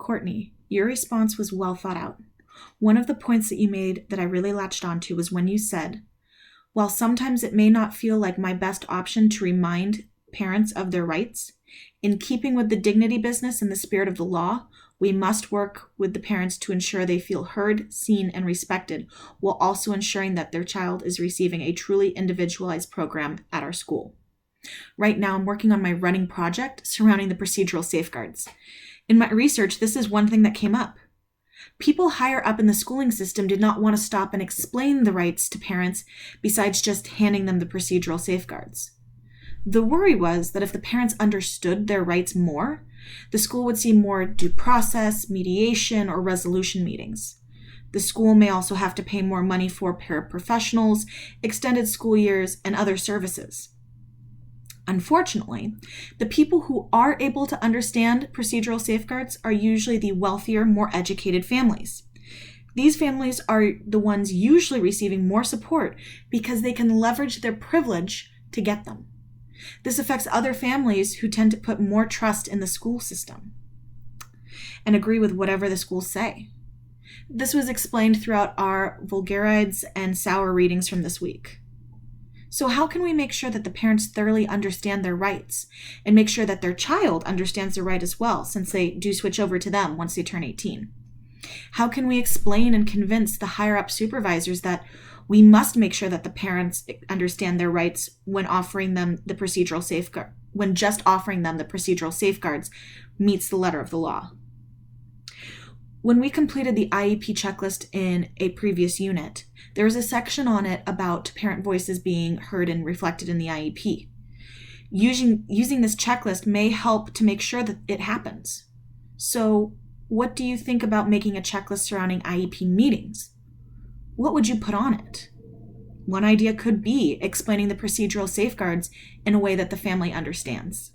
Courtney, your response was well thought out. One of the points that you made that I really latched onto was when you said, while sometimes it may not feel like my best option to remind parents of their rights, in keeping with the dignity business and the spirit of the law, we must work with the parents to ensure they feel heard, seen, and respected, while also ensuring that their child is receiving a truly individualized program at our school. Right now, I'm working on my running project surrounding the procedural safeguards. In my research, this is one thing that came up. People higher up in the schooling system did not want to stop and explain the rights to parents besides just handing them the procedural safeguards. The worry was that if the parents understood their rights more, the school would see more due process, mediation, or resolution meetings. The school may also have to pay more money for paraprofessionals, extended school years, and other services. Unfortunately, the people who are able to understand procedural safeguards are usually the wealthier, more educated families. These families are the ones usually receiving more support because they can leverage their privilege to get them. This affects other families who tend to put more trust in the school system and agree with whatever the schools say. This was explained throughout our Voulgarides and Sauer readings from this week. So how can we make sure that the parents thoroughly understand their rights and make sure that their child understands their right as well, since they do switch over to them once they turn 18? How can we explain and convince the higher up supervisors that we must make sure that the parents understand their rights when offering them the procedural safeguard, when just offering them the procedural safeguards meets the letter of the law? When we completed the IEP checklist in a previous unit, there was a section on it about parent voices being heard and reflected in the IEP. Using this checklist may help to make sure that it happens. So, what do you think about making a checklist surrounding IEP meetings? What would you put on it? One idea could be explaining the procedural safeguards in a way that the family understands.